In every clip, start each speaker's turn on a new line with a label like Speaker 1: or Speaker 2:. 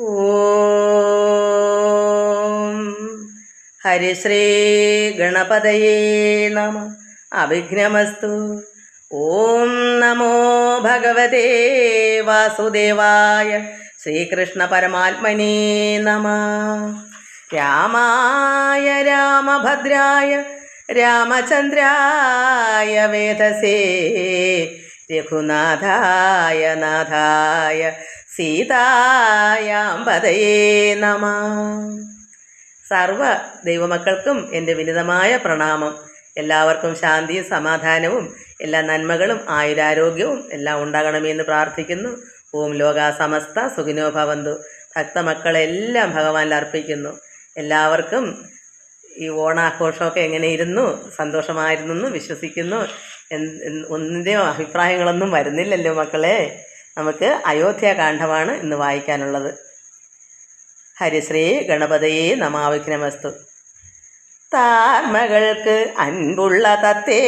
Speaker 1: ഓം ഹരിശ്രീ ഗണപതയേ നമ. അഭിഘ്നമസ്തു. ഓം നമോ ഭഗവതേ വാസുദേവായ. ശ്രീകൃഷ്ണ പരമാത്മനേ നമ. രാമായ രാമഭദ്രായ രാമചന്ദ്രായ വേധസേ രഘുനാഥായ നാഥായ സീതായാം പതയേ നമ. സർവ ദൈവമക്കൾക്കും എൻ്റെ വിനിതമായ പ്രണാമം. എല്ലാവർക്കും ശാന്തിയും സമാധാനവും എല്ലാ നന്മകളും ആയുരാരോഗ്യവും എല്ലാം ഉണ്ടാകണമെന്ന് പ്രാർത്ഥിക്കുന്നു. ഓം ലോകാ സമസ്ത സുഖിനോ ഭവന്തു. ഭക്തമക്കളെല്ലാം ഭഗവാനിൽ അർപ്പിക്കുന്നു. എല്ലാവർക്കും ഈ ഓണാഘോഷമൊക്കെ എങ്ങനെ ഇരുന്നു? സന്തോഷമായിരുന്നു എന്ന് വിശ്വസിക്കുന്നു. ഒന്നിൻ്റെയോ അഭിപ്രായങ്ങളൊന്നും വരുന്നില്ലല്ലോ മക്കളെ. നമുക്ക് അയോധ്യാകാന്ഡമാണ് ഇന്ന് വായിക്കാനുള്ളത്. ഹരിശ്രീ ഗണപതയേ നമാവിഘ്നമസ്തു. താർമകൾക്ക് അൻപുള്ള തത്തേ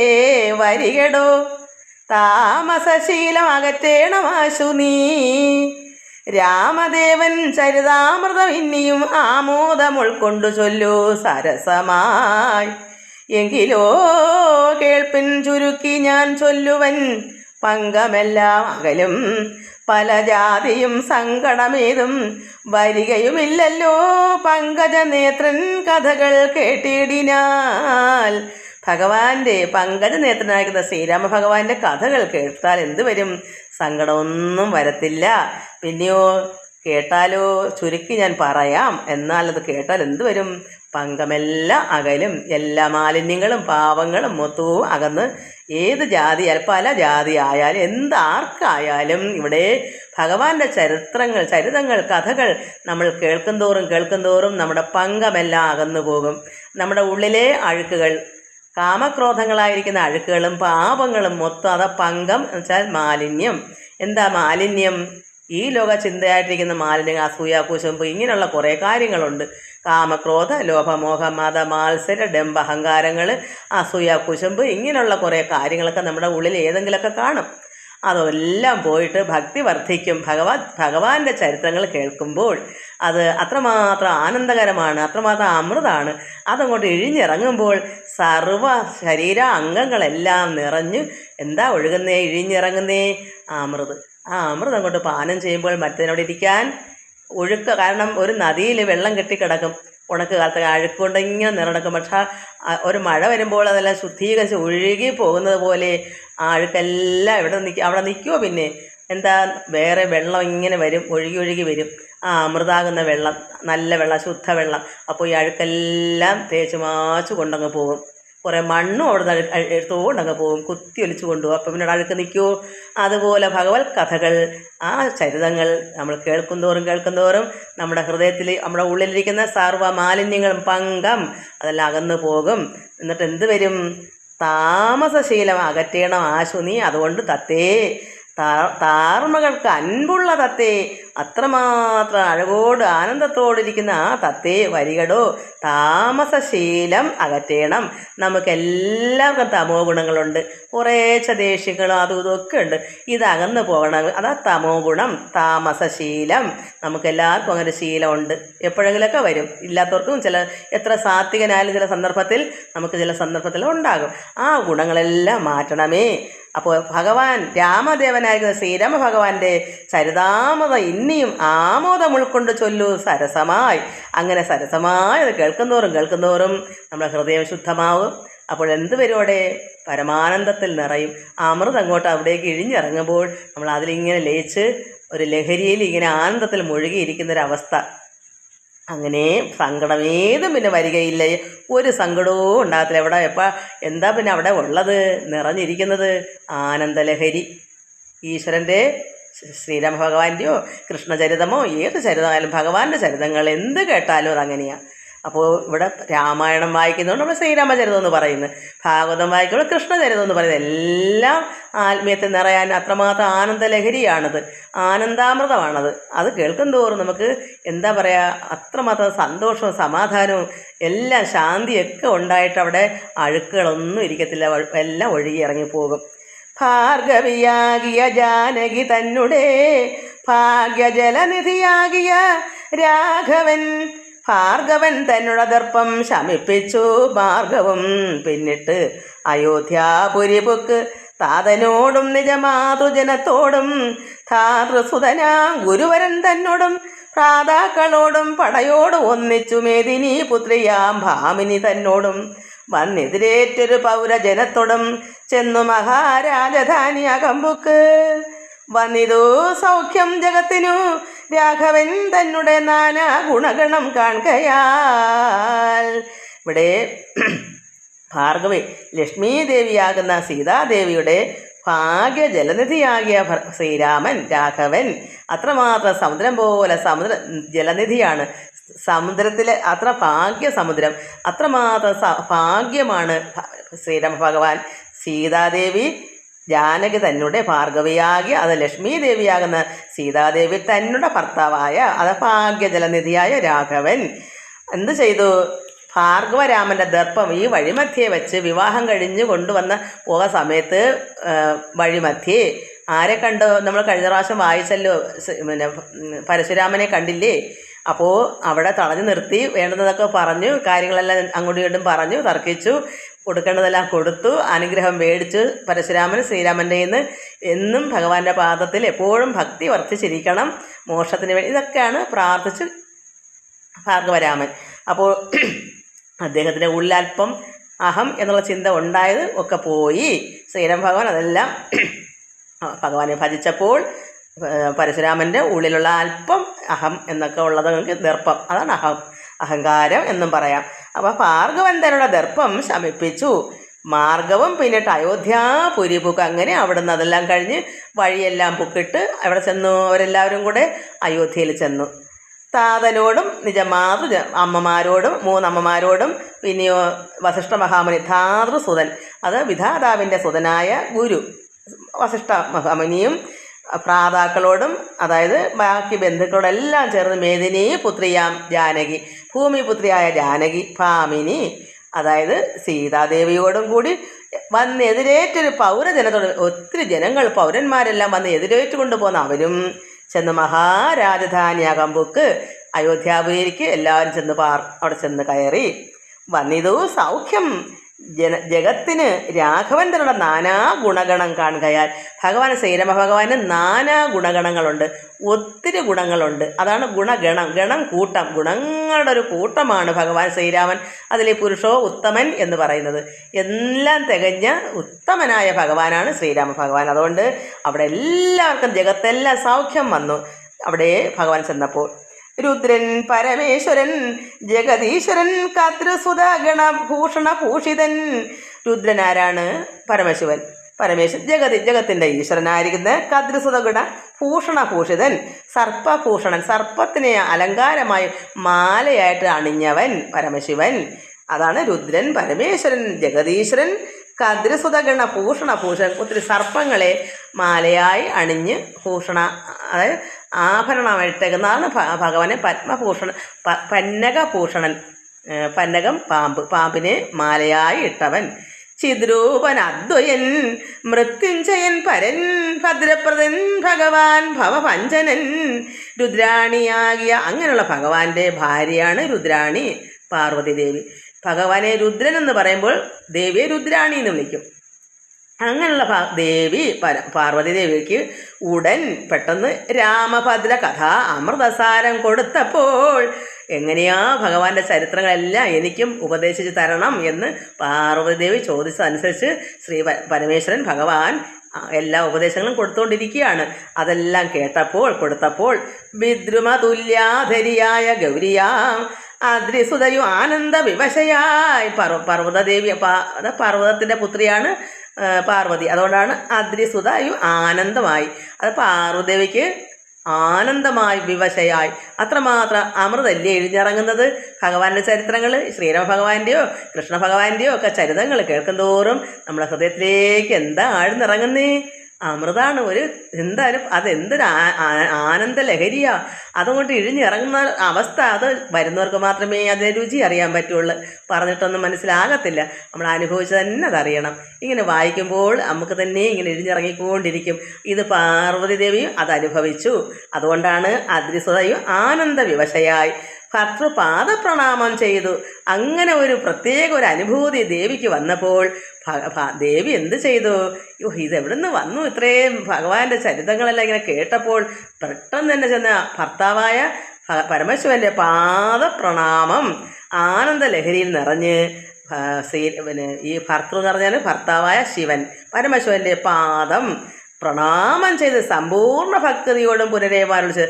Speaker 1: വരികടോ, താമസശീലം അകറ്റേണമാശു നീ. രാമദേവൻ ചരിതാമൃതം ഇന്നിയും ആമോദം ഉൾക്കൊണ്ടു ചൊല്ലു സരസമായി. എങ്കിലോ കേൾപ്പിൻ ചുരുക്കി ഞാൻ ചൊല്ലുവൻ, പങ്കമെല്ലാം അകലും പല ജാതിയും സങ്കടമേതും വരികയുമില്ലല്ലോ പങ്കജനേത്രൻ കഥകൾ കേട്ടിടിനാൽ. ഭഗവാന്റെ പങ്കജനേത്രനായിരിക്കുന്ന ശ്രീരാമ ഭഗവാന്റെ കഥകൾ കേട്ടാൽ എന്ത് വരും? സങ്കടമൊന്നും വരത്തില്ല. പിന്നെയോ കേട്ടാലോ ചുരുക്കി ഞാൻ പറയാം. എന്നാൽ അത് കേട്ടാൽ എന്ത് വരും? പങ്കമെല്ലാം അകലും, എല്ലാ മാലിന്യങ്ങളും പാവങ്ങളും മൊത്തവും അകന്ന് ഏത് ജാതിയാൽ പല ജാതി ആയാലും എന്താർക്കായാലും ഇവിടെ ഭഗവാന്റെ ചരിതങ്ങൾ കഥകൾ നമ്മൾ കേൾക്കുന്തോറും നമ്മുടെ പങ്കമെല്ലാം അകന്നു പോകും. നമ്മുടെ ഉള്ളിലെ അഴുക്കുകൾ, കാമക്രോധങ്ങളായിരിക്കുന്ന അഴുക്കുകളും പാപങ്ങളും മൊത്തം അതാ പങ്കം എന്ന് വെച്ചാൽ മാലിന്യം. എന്താ മാലിന്യം? ഈ ലോക ചിന്തയായിട്ടിരിക്കുന്ന മാലിന്യങ്ങൾ, അസൂയ കുശുമ്പ്, ഇങ്ങനെയുള്ള കുറേ കാര്യങ്ങളുണ്ട്. കാമക്രോധ ലോഭമോഹ മത മാത്സര ഡംബ അഹങ്കാരങ്ങൾ, അസൂയ കുശുമ്പ്, ഇങ്ങനെയുള്ള കുറേ കാര്യങ്ങളൊക്കെ നമ്മുടെ ഉള്ളിൽ ഏതെങ്കിലുമൊക്കെ കാണും. അതെല്ലാം പോയിട്ട് ഭക്തി വർദ്ധിക്കും. ഭഗവാന്റെ ചരിത്രങ്ങൾ കേൾക്കുമ്പോൾ അത് അത്രമാത്രം ആനന്ദകരമാണ്, അത്രമാത്രം അമൃതാണ്. അതങ്ങോട്ട് ഇഴിഞ്ഞിറങ്ങുമ്പോൾ സർവ ശരീര അംഗങ്ങളെല്ലാം നിറഞ്ഞ് എന്താ ഒഴുകുന്നേ, ഇഴിഞ്ഞിറങ്ങുന്നേ? അമൃത്. ആ അമൃത് അങ്ങോട്ട് പാനം ചെയ്യുമ്പോൾ മറ്റതിനോട് ഇരിക്കാൻ ഒഴുക്ക്. കാരണം ഒരു നദിയിൽ വെള്ളം കെട്ടിക്കിടക്കും, ഉണക്ക് കാലത്ത് അഴുക്കുകൊണ്ട് ഇങ്ങനെ നിറടക്കും. പക്ഷെ ഒരു മഴ വരുമ്പോൾ അതെല്ലാം ശുദ്ധീകരിച്ച് ഒഴുകി പോകുന്നത് പോലെ ആ അഴുക്കെല്ലാം അവിടെ നിൽക്കുമോ? പിന്നെ എന്താ, വേറെ വെള്ളം ഇങ്ങനെ വരും, ഒഴുകി വരും. ആ അമൃതാകുന്ന വെള്ളം, നല്ല വെള്ളം, ശുദ്ധവെള്ളം. അപ്പോൾ ഈ അഴുക്കെല്ലാം തേച്ച് മാച്ചു കൊണ്ടങ്ങ് പോകും. കുറേ മണ്ണും അവിടെ എടുത്തുകൊണ്ടങ്ങ് പോകും, കുത്തി ഒലിച്ചു കൊണ്ടുപോകും. അപ്പം പിന്നെ അഴുക്ക് നിൽക്കുമോ? അതുപോലെ ഭഗവത് കഥകൾ, ആ ചരിതങ്ങൾ നമ്മൾ കേൾക്കുന്തോറും നമ്മുടെ ഹൃദയത്തിൽ, നമ്മുടെ ഉള്ളിലിരിക്കുന്ന സർവ്വ മാലിന്യങ്ങളും പങ്കം അതെല്ലാം അകന്നു പോകും. എന്നിട്ട് എന്ത് വരും? താമസശീലം അകറ്റേണം ആശു നീ. അതുകൊണ്ട് തത്തേ, താർമകൾക്ക് അൻപുള്ള തത്തേ, അത്രമാത്രം അഴകോട് ആനന്ദത്തോടിരിക്കുന്ന ആ തത്തേ വരികടോ, താമസശീലം അകറ്റേണം. നമുക്കെല്ലാവർക്കും തമോ ഗുണങ്ങളുണ്ട്, കുറേശ്ശ ദേഷ്യങ്ങളും അതും ഇതൊക്കെ ഉണ്ട്. ഇതകന്ന് പോകണം. അതാ തമോ ഗുണം, താമസശീലം. നമുക്കെല്ലാവർക്കും അങ്ങനെ ശീലമുണ്ട്, എപ്പോഴെങ്കിലൊക്കെ വരും. ഇല്ലാത്തവർക്കും എത്ര സാത്വികനായാലും ചില സന്ദർഭത്തിൽ ഉണ്ടാകും. ആ ഗുണങ്ങളെല്ലാം മാറ്റണമേ. അപ്പോൾ ഭഗവാൻ രാമദേവനായിരിക്കുന്ന ശ്രീരാമ ഭഗവാന്റെ ചരിതാമൃതം ഇന്നിയും ആമോദം ഉൾക്കൊണ്ട് ചൊല്ലു സരസമായി. അങ്ങനെ സരസമായി അത് കേൾക്കുന്തോറും നമ്മുടെ ഹൃദയം ശുദ്ധമാവും. അപ്പോൾ എന്ത് വരും? അവിടെ പരമാനന്ദത്തിൽ നിറയും. ആ അമൃത് അങ്ങോട്ട് അവിടേക്ക് ഇഴിഞ്ഞിറങ്ങുമ്പോൾ നമ്മൾ അതിലിങ്ങനെ ലയിച്ച് ഒരു ലഹരിയിൽ ഇങ്ങനെ ആനന്ദത്തിൽ മുഴുകിയിരിക്കുന്നൊരവസ്ഥ. അങ്ങനെ സങ്കടമേതും പിന്നെ വരികയില്ല, ഒരു സങ്കടവും ഉണ്ടാകത്തില്ല. എന്താ പിന്നെ അവിടെ ഉള്ളത്, നിറഞ്ഞിരിക്കുന്നത്? ആനന്ദലഹരി. ഈശ്വരൻ്റെ ശ്രീരാമ ഭഗവാന്റെയോ കൃഷ്ണചരിതമോ ഏത് ചരിതമായാലും ഭഗവാന്റെ ചരിതങ്ങൾ എന്ത് കേട്ടാലും അതങ്ങനെയാണ്. അപ്പോൾ ഇവിടെ രാമായണം വായിക്കുന്നതുകൊണ്ട് നമ്മൾ ശ്രീരാമചരിതം എന്ന് പറയുന്നത്, ഭാഗവതം വായിക്കുമ്പോൾ കൃഷ്ണചരിതം എന്ന് പറയുന്നത്. എല്ലാം ആത്മീയത്തിൽ നിറയാൻ അത്രമാത്രം ആനന്ദലഹരിയാണത്, ആനന്ദാമൃതമാണത്. അത് കേൾക്കുന്തോറും നമുക്ക് എന്താ പറയുക, അത്രമാത്രം സന്തോഷവും സമാധാനവും എല്ലാം ശാന്തിയൊക്കെ ഉണ്ടായിട്ട് അവിടെ അഴുക്കുകളൊന്നും ഇരിക്കത്തില്ല, എല്ലാം ഒഴുകി ഇറങ്ങിപ്പോകും. ഭാർഗവിയാകിയ ജാനകി തന്നെ ഭാഗ്യജലനിധിയാകിയ രാഘവൻ ഭാർഗവൻ തന്നുടെ ദർപ്പം ശമിപ്പിച്ചു ഭാർഗവും പിന്നിട്ട് അയോധ്യാപുരിപുക്ക് താതനോടും നിജമാതൃജനത്തോടും ധാതൃസുതനാം ഗുരുവരൻ തന്നോടും ഭ്രാതാക്കളോടും പടയോടും ഒന്നിച്ചു മേദിനി പുത്രിയാം ഭാമിനി തന്നോടും വന്നെതിരേറ്റൊരു പൗരജനത്തോടും ചെന്നു മഹാരാജധാനി അകമ്പുക്ക് വന്നിതു സൗഖ്യം ജഗത്തിനു രാഘവൻ തന്നെ നാനാ ഗുണഗണം കാണുകയാൽ. ഇവിടെ ഭാർഗവി ലക്ഷ്മീ ദേവിയാകുന്ന സീതാദേവിയുടെ ഭാഗ്യ ജലനിധിയാകിയ ശ്രീരാമൻ രാഘവൻ അത്രമാത്രം സമുദ്രം പോലെ ജലനിധിയാണ്. സമുദ്രത്തിലെ അത്ര സമുദ്രം അത്രമാത്രം ഭാഗ്യമാണ് ശ്രീരാമ ഭഗവാൻ. സീതാദേവി ജാനകി തന്നെ ഭാർഗവിയാകിയ അത് ലക്ഷ്മീ ദേവിയാകുന്ന സീതാദേവി തന്നെ ഭർത്താവായ അത് ഭാഗ്യ ജലനിധിയായ രാഘവൻ എന്ത് ചെയ്തു? ഭാർഗവരാമൻ്റെ ദർപ്പം ഈ വഴിമധ്യേ വെച്ച് വിവാഹം കഴിഞ്ഞ് കൊണ്ടുവന്ന പോകുന്ന സമയത്ത് വഴിമധ്യേ ആരെ കണ്ടു? നമ്മൾ കഴിഞ്ഞ പ്രാവശ്യം വായിച്ചല്ലോ, പിന്നെ പരശുരാമനെ കണ്ടില്ലേ? അപ്പോൾ അവിടെ തടഞ്ഞു നിർത്തി വേണ്ടുന്നതൊക്കെ പറഞ്ഞു, കാര്യങ്ങളെല്ലാം അങ്ങോട്ടും ഇങ്ങോട്ടും പറഞ്ഞു, തർക്കിച്ചു, കൊടുക്കേണ്ടതെല്ലാം കൊടുത്തു, അനുഗ്രഹം മേടിച്ചു. പരശുരാമൻ ശ്രീരാമൻ്റെ നിന്ന് എന്നും ഭഗവാന്റെ പാദത്തിൽ എപ്പോഴും ഭക്തി വർദ്ധിച്ചിരിക്കണം, മോക്ഷത്തിന് വേണ്ടി ഇതൊക്കെയാണ് പ്രാർത്ഥിച്ച് ഭാർഗവരാമൻ. അപ്പോൾ അദ്ദേഹത്തിൻ്റെ ഉള്ളൽപ്പം അഹം എന്നുള്ള ചിന്ത ഉണ്ടായത് ഒക്കെ പോയി. ശ്രീരാമ ഭഗവാൻ അതെല്ലാം ഭഗവാനെ ഭജിച്ചപ്പോൾ പരശുരാമൻ്റെ ഉള്ളിലുള്ള അല്പം അഹം എന്നൊക്കെ ഉള്ളത് നമുക്ക് ദർപ്പം, അതാണ് അഹങ്കാരം എന്നും പറയാം. അപ്പോൾ ഭാർഗവൻ തങ്ങളുടെ ദർപ്പം ശമിപ്പിച്ചു. മാർഗവും പിന്നിട്ട് അയോധ്യാപുരിപുക്ക്. അങ്ങനെ അവിടുന്ന് അതെല്ലാം കഴിഞ്ഞ് വഴിയെല്ലാം പുക്കിട്ട് അവിടെ ചെന്നു. അവരെല്ലാവരും കൂടെ അയോധ്യയിൽ ചെന്നു. താതനോടും അമ്മമാരോടും 3 അമ്മമാരോടും പിന്നെയോ വസിഷ്ഠ മഹാമുനി ധാതൃസുതൻ, അത് വിധാതാവിൻ്റെ സുതനായ ഗുരു വസിഷ്ഠ മഹാമുനിയും ഭ്രാതാക്കളോടും അതായത് ബാക്കി ബന്ധുക്കളോടെല്ലാം ചേർന്ന് മേദിനി പുത്രിയാം ജാനകി, ഭൂമിപുത്രിയായ ജാനകി ഭാമിനി അതായത് സീതാദേവിയോടും കൂടി വന്ന് എതിരേറ്റൊരു പൗരജനത്തോട് ഒത്തിരി ജനങ്ങൾ പൗരന്മാരെല്ലാം വന്ന് എതിരേറ്റ് കൊണ്ടുപോകുന്ന അവരും ചെന്ന് മഹാരാജധാനി അകമ്പുക്ക് അയോധ്യാപുരിക്ക് എല്ലാവരും ചെന്ന് അവിടെ ചെന്ന് കയറി. വന്നിതു സൗഖ്യം ജഗത്തിന് രാഘവൻ തങ്ങളുടെ നാനാ ഗുണഗണം കാണുകയാൽ. ഭഗവാൻ ശ്രീരാമ ഭഗവാന് നാനാ ഗുണഗണങ്ങളുണ്ട്, ഒത്തിരി ഗുണങ്ങളുണ്ട്. അതാണ് ഗുണഗണം, ഗണം കൂട്ടം, ഗുണങ്ങളുടെ ഒരു കൂട്ടമാണ് ഭഗവാൻ ശ്രീരാമൻ. അതിലെ പുരുഷോ ഉത്തമൻ എന്ന് പറയുന്നത്. എല്ലാം തികഞ്ഞ ഉത്തമനായ ഭഗവാനാണ് ശ്രീരാമ ഭഗവാൻ. അതുകൊണ്ട് അവിടെ എല്ലാവർക്കും ജഗത്തെല്ലാം സൗഖ്യം വന്നു അവിടെ ഭഗവാൻ ചെന്നപ്പോൾ. രുദ്രൻ പരമേശ്വരൻ ജഗദീശ്വരൻ കതൃസുത ഗണഭൂഷണ ഭൂഷിതൻ. രുദ്രൻ ആരാണ്? പരമശിവൻ. പരമേശ്വരൻ ജഗത്തിൻ്റെ ഈശ്വരനായിരിക്കുന്ന കതൃസുത ഗുണ ഭൂഷണഭൂഷിതൻ, സർപ്പഭൂഷണൻ, സർപ്പത്തിനെ അലങ്കാരമായി മാലയായിട്ട് അണിഞ്ഞവൻ പരമശിവൻ. അതാണ് രുദ്രൻ, പരമേശ്വരൻ, ജഗദീശ്വരൻ, കതൃസുതഗണ ഭൂഷണഭൂഷണൻ. ഒത്തിരി സർപ്പങ്ങളെ മാലയായി അണിഞ്ഞ് ഭൂഷണ അതായത് ആഭരണമായിട്ടേക്കുന്നതാണ് ഭഗവാനെ പത്മഭൂഷണൻ, പന്നകഭൂഷണൻ. പന്നകം പാമ്പിനെ മാലയായി ഇട്ടവൻ. ചിദ്രൂപൻ അദ്വയൻ മൃത്യുഞ്ജയൻ പരൻ ഭദ്രപ്രദൻ ഭഗവാൻ ഭവഭഞ്ജനൻ. രുദ്രാണിയാകിയ അങ്ങനെയുള്ള ഭഗവാന്റെ ഭാര്യയാണ് രുദ്രാണി പാർവതി ദേവി. ഭഗവാനെ രുദ്രൻ എന്ന് പറയുമ്പോൾ ദേവിയെ രുദ്രാണി എന്ന് വിളിക്കും. അങ്ങനെയുള്ള ദേവി പാർവതി ദേവിക്ക് ഉടൻ പെട്ടെന്ന് രാമഭദ്ര കഥ അമൃതസാരം കൊടുത്തപ്പോൾ എങ്ങനെയാ ഭഗവാന്റെ ചരിത്രങ്ങളെല്ലാം എനിക്കും ഉപദേശിച്ച് തരണം എന്ന് പാർവതി ദേവി ചോദിച്ചതനുസരിച്ച് ശ്രീ പരമേശ്വരൻ ഭഗവാൻ എല്ലാ ഉപദേശങ്ങളും കൊടുത്തുകൊണ്ടിരിക്കുകയാണ്. അതെല്ലാം കൊടുത്തപ്പോൾ വിദ്രുമതുല്യാധരിയായ ഗൗരിയാം അദ്രിസുതയു ആനന്ദ വിവശയായി. പർവ്വതദേവി പർവ്വതത്തിൻ്റെ പുത്രിയാണ് പാർവതി. അതുകൊണ്ടാണ് അദ്രിസുതയു ആനന്ദമായി. അത് പാർവതിദേവിക്ക് ആനന്ദമായി വിവശയായി. അത്രമാത്രം അമൃതല്ലേ എഴുതിയിറങ്ങുന്നത് ഭഗവാന്റെ ചരിത്രങ്ങൾ. ശ്രീരാമ ഭഗവാന്റെയോ കൃഷ്ണ ഭഗവാന്റെയോ ഒക്കെ ചരിതങ്ങൾ കേൾക്കുന്തോറും നമ്മുടെ ഹൃദയത്തിലേക്ക് എന്താ ആഴ്ന്നിറങ്ങുന്നേ? അമൃതാണ്. എന്തായാലും അതെന്തൊരു ആനന്ദ ലഹരിയാ. അതുകൊണ്ട് ഇഴിഞ്ഞിറങ്ങുന്ന അവസ്ഥ, അത് വരുന്നവർക്ക് മാത്രമേ അതിൻ്റെ രുചി അറിയാൻ പറ്റുള്ളൂ. പറഞ്ഞിട്ടൊന്നും മനസ്സിലാകത്തില്ല. നമ്മൾ അനുഭവിച്ച് തന്നെ അതറിയണം. ഇങ്ങനെ വായിക്കുമ്പോൾ നമുക്ക് തന്നെ ഇങ്ങനെ ഇഴിഞ്ഞിറങ്ങിക്കൊണ്ടിരിക്കും. ഇത് പാർവതി ദേവിയും അതനുഭവിച്ചു. അതുകൊണ്ടാണ് അദ്രിസുതയും ആനന്ദ വിവശയായി ഭർത്തൃപാദപ്രണാമം ചെയ്തു. അങ്ങനെ ഒരു പ്രത്യേക ഒരു അനുഭൂതി ദേവിക്ക് വന്നപ്പോൾ ദേവി എന്ത് ചെയ്തു? ഇതെവിടുന്ന് വന്നു? ഇത്രയും ഭഗവാന്റെ ചരിതങ്ങളെല്ലാം ഇങ്ങനെ കേട്ടപ്പോൾ പെട്ടെന്ന് തന്നെ ചെന്ന ഭർത്താവായ പരമശിവന്റെ പാദപ്രണാമം ആനന്ദ ലഹരിയിൽ നിറഞ്ഞ് ഈ ഭർത്തൃ എന്ന് പറഞ്ഞാൽ ഭർത്താവായ ശിവൻ, പരമശിവന്റെ പാദം പ്രണാമം ചെയ്ത് സമ്പൂർണ്ണ ഭക്തിയോടും പുനരേവാരോട്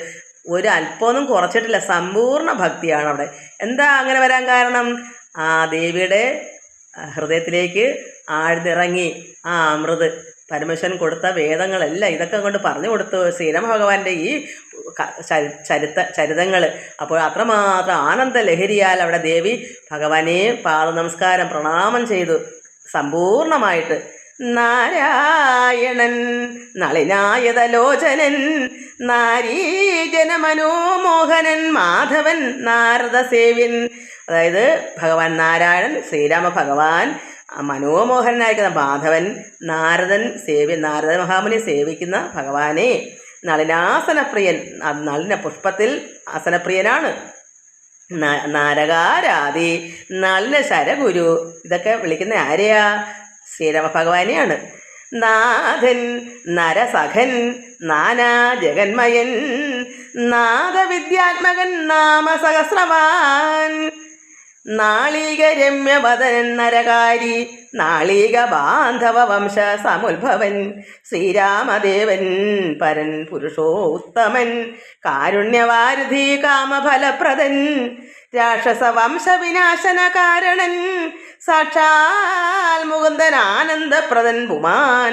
Speaker 1: ഒരു അല്പമൊന്നും കുറച്ചിട്ടില്ല, സമ്പൂർണ്ണ ഭക്തിയാണ് അവിടെ. എന്താ അങ്ങനെ വരാൻ കാരണം? ആ ദേവിയുടെ ഹൃദയത്തിലേക്ക് ആഴ്ന്നിറങ്ങി ആ അമൃത്, പരമേശ്വരൻ കൊടുത്ത വേദങ്ങളെല്ലാം ഇതൊക്കെ കൊണ്ട് പറഞ്ഞു കൊടുത്തു ശ്രീരാമഭഗവാന്റെ ഈ ചരിതങ്ങൾ. അപ്പോൾ അത്രമാത്രം ആനന്ദ ലഹരിയാൽ അവിടെ ദേവി ഭഗവാനെ പാദ നമസ്കാരം പ്രണാമം ചെയ്തു സമ്പൂർണമായിട്ട്. നാരായണൻ നളിനായതലോചനൻ നാരീജനമനോമോഹനൻ മാധവൻ നാരദ സേവ്യൻ. അതായത് ഭഗവാൻ നാരായണൻ, ശ്രീരാമ ഭഗവാൻ മനോമോഹനായിരിക്കുന്ന മാധവൻ, നാരദൻ നാരദ മഹാമുനി സേവിക്കുന്ന ഭഗവാനെ, നളിനാസനപ്രിയൻ, നളിന പുഷ്പത്തിൽ ആസനപ്രിയനാണ്, നാരകാരാധി, നളിന ശരഗുരു, ഇതൊക്കെ വിളിക്കുന്ന ആരെയാ? ശ്രീരാമ ഭഗവാനെയാണ്. നാഥൻ നരസഖൻ നാനാ ജഗന്മയൻ നാദവിദ്യാത്മകൻ നാമസഹസ്രവാൻ നാളിക രമ്യവദനൻ നരകാരി നാളിക ബാന്ധവ വംശ സമുദ്ഭവൻ ശ്രീരാമദേവൻ പരൻ പുരുഷോത്തമൻ കാരുണ്യവാരുധി കാമഫലപ്രദൻ രാക്ഷസ വംശവിനാശന കാരണൻ സാക്ഷാൽ മുകുന്ദൻ ആനന്ദപ്രദൻ പുമാൻ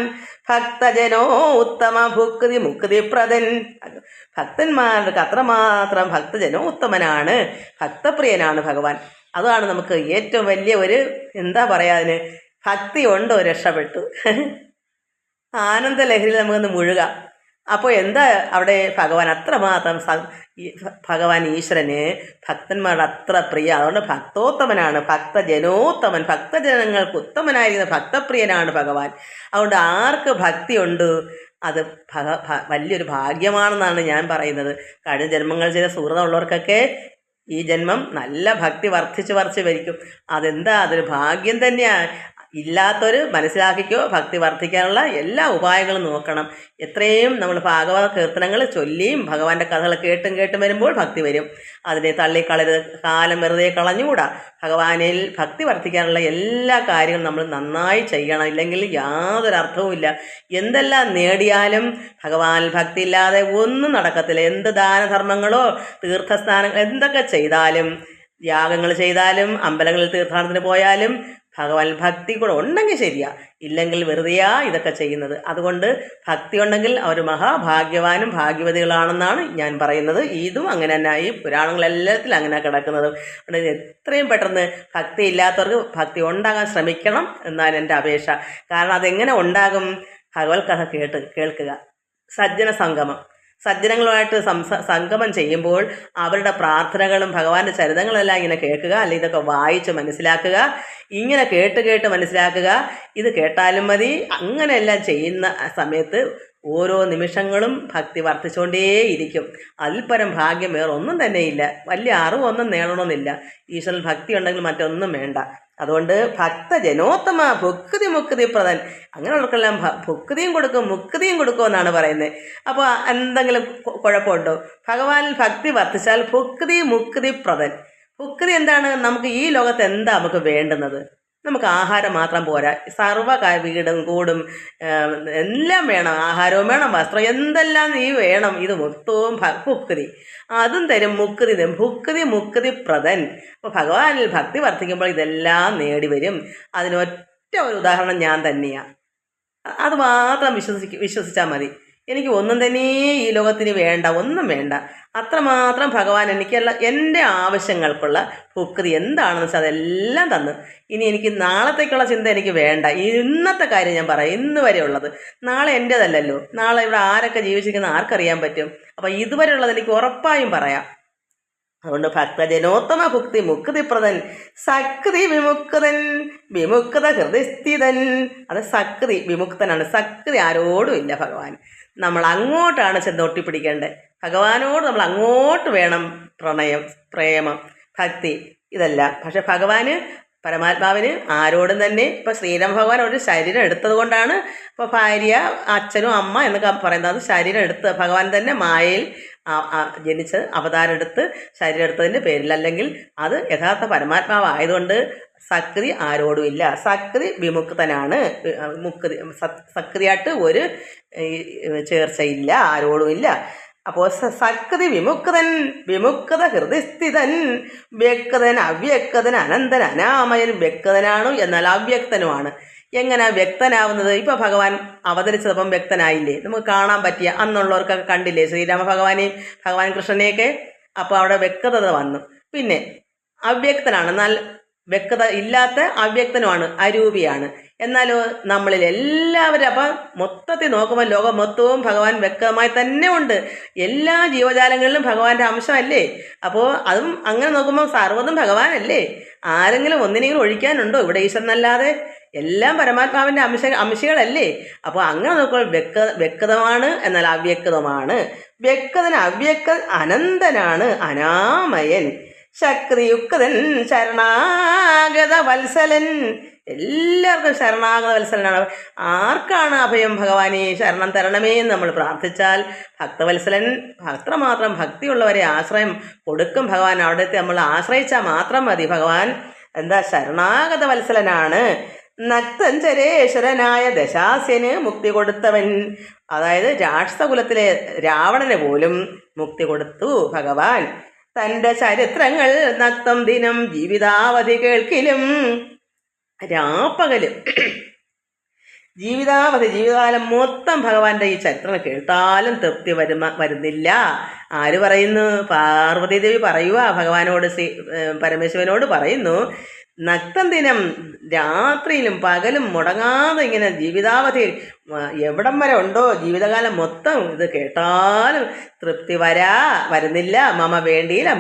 Speaker 1: ഭക്തജനോ ഉത്തമ ഭുക്തി മുക്തിപ്രദൻ. ഭക്തന്മാർക്ക് അത്രമാത്രം ഭക്തജനോ ഉത്തമനാണ്, ഭക്തപ്രിയനാണ് ഭഗവാൻ. അതാണ് നമുക്ക് ഏറ്റവും വലിയ എന്താ പറയാ, അതിന് ഭക്തി ഉണ്ടോ രക്ഷപ്പെട്ടു. ആനന്ദ ലഹരിയിൽ നമുക്കൊന്ന് മുഴുകാം. അപ്പോൾ എന്താ അവിടെ ഭഗവാൻ അത്രമാത്രം ഭഗവാൻ ഈശ്വരന് ഭക്തന്മാരുടെ അത്ര പ്രിയ. അതുകൊണ്ട് ഭക്തോത്തമനാണ്, ഭക്തജനോത്തമൻ, ഭക്തജനങ്ങൾക്ക് ഉത്തമനായിരിക്കുന്ന ഭക്തപ്രിയനാണ് ഭഗവാൻ. അതുകൊണ്ട് ആർക്ക് ഭക്തിയുണ്ട് അത് വലിയൊരു ഭാഗ്യമാണെന്നാണ് ഞാൻ പറയുന്നത്. കഴിഞ്ഞ ജന്മങ്ങൾ ചെയ്ത സുഹൃതമുള്ളവർക്കൊക്കെ ഈ ജന്മം നല്ല ഭക്തി വർദ്ധിച്ച് വരിക്കും. അതെന്താ, അതൊരു ഭാഗ്യം തന്നെയാണ്. ഇല്ലാത്തൊരു മനസ്സിലാക്കിക്കോ, ഭക്തി വർദ്ധിക്കാനുള്ള എല്ലാ ഉപായങ്ങളും നോക്കണം. എത്രയും നമ്മൾ ഭാഗവത കീർത്തനങ്ങൾ ചൊല്ലിയും ഭഗവാന്റെ കഥകൾ കേട്ടും വരുമ്പോൾ ഭക്തി വരും. അതിനെ തള്ളിക്കളരുത്, കാലം വെറുതെ കളഞ്ഞുകൂടാ. ഭഗവാനിൽ ഭക്തി വർദ്ധിക്കാനുള്ള എല്ലാ കാര്യങ്ങളും നമ്മൾ നന്നായി ചെയ്യണം, ഇല്ലെങ്കിൽ യാതൊരു അർത്ഥവുമില്ല. എന്തെല്ലാം നേടിയാലും ഭഗവാനിൽ ഭക്തി ഇല്ലാതെ ഒന്നും നടക്കത്തില്ല. എന്ത് ദാനധർമ്മങ്ങളോ തീർത്ഥസ്ഥാനങ്ങൾ എന്തൊക്കെ ചെയ്താലും, യാഗങ്ങൾ ചെയ്താലും, അമ്പലങ്ങളിൽ തീർത്ഥാടനത്തിന് പോയാലും ഭഗവാൻ ഭക്തി കൂടെ ഉണ്ടെങ്കിൽ ശരിയാ, ഇല്ലെങ്കിൽ വെറുതെയാ ഇതൊക്കെ ചെയ്യുന്നത്. അതുകൊണ്ട് ഭക്തി ഉണ്ടെങ്കിൽ അവർ മഹാഭാഗ്യവാനും ഭാഗ്യവതികളാണെന്നാണ് ഞാൻ പറയുന്നത്. ഇതും അങ്ങനെ തന്നെ, ഈ പുരാണങ്ങളെല്ലാത്തിലും അങ്ങനെ കിടക്കുന്നത്. അതുകൊണ്ട് എത്രയും പെട്ടെന്ന് ഭക്തി ഇല്ലാത്തവർക്ക് ഭക്തി ഉണ്ടാകാൻ ശ്രമിക്കണം എന്നാണ് എൻ്റെ അപേക്ഷ. കാരണം അതെങ്ങനെ ഉണ്ടാകും? ഭഗവത് കഥ കേൾക്കുക, സജ്ജന സംഗമം, സജ്ജനങ്ങളുമായിട്ട് സംഗമം ചെയ്യുമ്പോൾ അവരുടെ പ്രാർത്ഥനകളും ഭഗവാന്റെ ചരിതങ്ങളെല്ലാം ഇങ്ങനെ കേൾക്കുക, അല്ലെങ്കിൽ ഇതൊക്കെ വായിച്ച് മനസ്സിലാക്കുക. ഇങ്ങനെ കേട്ട് മനസ്സിലാക്കുക. ഇത് കേട്ടാലും മതി. അങ്ങനെയെല്ലാം ചെയ്യുന്ന സമയത്ത് ഓരോ നിമിഷങ്ങളും ഭക്തി വർദ്ധിച്ചുകൊണ്ടേയിരിക്കും. അതിൽ പരം ഭാഗ്യം വേറെ ഒന്നും തന്നെയില്ല. വലിയ അറിവൊന്നും നേടണമെന്നില്ല. ഈശ്വരൻ ഭക്തി ഉണ്ടെങ്കിൽ മറ്റൊന്നും വേണ്ട. അതുകൊണ്ട് ഭക്തജനോത്തമ ഭുക്തി മുക്തിപ്രദൻ, അങ്ങനെയുള്ളവർക്കെല്ലാം ഭുക്തിയും കൊടുക്കും മുക്തിയും കൊടുക്കും എന്നാണ് പറയുന്നത്. അപ്പോൾ എന്തെങ്കിലും കുഴപ്പമുണ്ടോ? ഭഗവാനിൽ ഭക്തി വർദ്ധിച്ചാൽ ഭുക്തി മുക്തിപ്രദൻ. ഭുക്തി എന്താണ്? നമുക്ക് ഈ ലോകത്ത് എന്താ നമുക്ക് വേണ്ടുന്നത്? നമുക്ക് ആഹാരം മാത്രം പോരാ, സർവ്വ വീടും കൂടും എല്ലാം വേണം. ആഹാരവും വേണം, വസ്ത്രം, എന്തെല്ലാം നീ വേണം. ഇത് മൊത്തവും ഭുക്തി, അതും തരും. മുക്തി തരും. ഭുക്തി മുക്തിപ്രദൻ. അപ്പോൾ ഭഗവാനിൽ ഭക്തി വർദ്ധിക്കുമ്പോൾ ഇതെല്ലാം നേടി വരും. അതിനൊറ്റ ഒരു ഉദാഹരണം ഞാൻ തന്നെയാണ്. അത് മാത്രം വിശ്വസിച്ചാൽ മതി. എനിക്ക് ഒന്നും തന്നെ ഈ ലോകത്തിന് വേണ്ട, ഒന്നും വേണ്ട. അത്രമാത്രം ഭഗവാൻ എനിക്കുള്ള എൻ്റെ ആവശ്യങ്ങൾക്കുള്ള ഭുക്തി എന്താണെന്ന് വെച്ചാൽ അതെല്ലാം തന്നു. ഇനി എനിക്ക് നാളത്തേക്കുള്ള ചിന്ത എനിക്ക് വേണ്ട. ഇന്നത്തെ കാര്യം ഞാൻ പറയാം, ഇന്ന് വരെ ഉള്ളത്. നാളെ എൻ്റേതല്ലല്ലോ. നാളെ ഇവിടെ ആരൊക്കെ ജീവിച്ചിരിക്കുന്ന ആർക്കറിയാൻ പറ്റും? അപ്പം ഇതുവരെ ഉള്ളത് എനിക്ക് ഉറപ്പായും പറയാം. അതുകൊണ്ട് ഭക്തജനോത്തമ ഭുക്തി മുക്തിപ്രദൻ സക്തി വിമുക്തൻ വിമുക്ത ഹൃദയസ്ഥിതൻ. അത് സക്തി വിമുക്തനാണ്. സക്തി ആരോടും ഇല്ല ഭഗവാൻ. നമ്മൾ അങ്ങോട്ടാണ് ചെന്നൊട്ടി പിടിക്കേണ്ടത്. ഭഗവാനോട് നമ്മൾ അങ്ങോട്ട് വേണം പ്രണയം, പ്രേമം, ഭക്തി ഇതെല്ലാം. പക്ഷെ ഭഗവാന്, പരമാത്മാവിന് ആരോടും തന്നെ ഇപ്പം ശ്രീരാമ ഭഗവാൻ ഒരു ശരീരം എടുത്തത് കൊണ്ടാണ് ഇപ്പോൾ ഭാര്യ, അച്ഛനും അമ്മ എന്നൊക്കെ പറയുന്നത്. അത് ശരീരം എടുത്ത് ഭഗവാൻ തന്നെ മായയിൽ ജനിച്ച് അവതാരം എടുത്ത് ശരീരം എടുത്തതിൻ്റെ പേരിൽ. അല്ലെങ്കിൽ അത് യഥാർത്ഥ പരമാത്മാവായതുകൊണ്ട് സക്തി ആരോടും ഇല്ല. സക്തി വിമുക്തനാണ്. സക്തിയായിട്ട് ഒരു ചേർച്ചയില്ല, ആരോടും ഇല്ല. അപ്പോൾ സക്തി വിമുക്തൻ വിമുക്ത ഹൃദയസ്ഥിതൻ വ്യക്തൻ അവ്യക്തൻ അനന്തൻ അനാമയൻ. വ്യക്തനാണ് എന്നാൽ അവ്യക്തനുമാണ്. എങ്ങനെ വ്യക്തനാവുന്നത്? ഇപ്പം ഭഗവാൻ അവതരിച്ചതപ്പം വ്യക്തനായില്ലേ? നമുക്ക് കാണാൻ പറ്റിയ അന്നുള്ളവർക്കൊക്കെ കണ്ടില്ലേ ശ്രീരാമ ഭഗവാനെയും ഭഗവാൻ കൃഷ്ണനെയൊക്കെ? അപ്പോൾ അവിടെ വ്യക്തത വന്നു. പിന്നെ അവ്യക്തനാണ്, എന്നാൽ വ്യക്തത ഇല്ലാത്ത അവ്യക്തനുമാണ്, അരൂപിയാണ്. എന്നാലോ നമ്മളിൽ എല്ലാവരും അപ്പം മൊത്തത്തിൽ നോക്കുമ്പോൾ ലോകം മൊത്തവും ഭഗവാൻ വ്യക്തമായി തന്നെ ഉണ്ട്. എല്ലാ ജീവജാലങ്ങളിലും ഭഗവാന്റെ അംശമല്ലേ? അപ്പോൾ അതും അങ്ങനെ നോക്കുമ്പോൾ സർവ്വതും ഭഗവാനല്ലേ? ആരെങ്കിലും ഒന്നിനെങ്കിലും ഒഴിക്കാനുണ്ടോ ഇവിടെ ഈശ്വരനല്ലാതെ? എല്ലാം പരമാത്മാവിൻ്റെ അംശികളല്ലേ? അപ്പോൾ അങ്ങനെ നോക്കുമ്പോൾ വ്യക്തമാണ് എന്നാൽ അവ്യക്തമാണ്. വ്യക്തൻ അവ്യക്ത അനന്തനാണ് അനാമയൻ. ശക്തിയുക്തൻ ശരണാഗത വത്സലൻ. എല്ലാവർക്കും ശരണാഗത വത്സലനാണ്. ആർക്കാണ് അഭയം? ഭഗവാനെ ശരണം തരണമേ എന്ന് നമ്മൾ പ്രാർത്ഥിച്ചാൽ ഭക്തവത്സലൻ അത്രമാത്രം ഭക്തിയുള്ളവരെ ആശ്രയം കൊടുക്കും ഭഗവാൻ. അവിടുത്തെ നമ്മൾ ആശ്രയിച്ചാൽ മാത്രം മതി. ഭഗവാൻ എന്താ ശരണാഗത വത്സലനാണ്. നക്തഞ്ചരേശ്വരനായ ദശാസ്യന് മുക്തി കൊടുത്തവൻ. അതായത് രാക്ഷസകുലത്തിലെ രാവണന് പോലും മുക്തി കൊടുത്തു ഭഗവാൻ. തൻ്റെ ചരിത്രങ്ങൾ നക്തം ദിനം ജീവിതാവധി കേൾക്കിലും. രാപ്പകലും ജീവിതകാലം മൊത്തം ഭഗവാന്റെ ഈ ചരിത്രം കേട്ടാലും തൃപ്തി വരുന്നില്ല. ആര് പറയുന്നു? പാർവതീദേവി പറയുക ഭഗവാനോട്, പരമേശ്വരനോട് പറയുന്നു. നക്തം ദിനം രാത്രിയിലും പകലും മുടങ്ങാതെ ഇങ്ങനെ ജീവിതാവധി എവിടം വരെ ഉണ്ടോ ജീവിതകാലം മൊത്തം ഇത് കേട്ടാലും തൃപ്തി വരുന്നില്ല. മമ വേണ്ടിയില്ല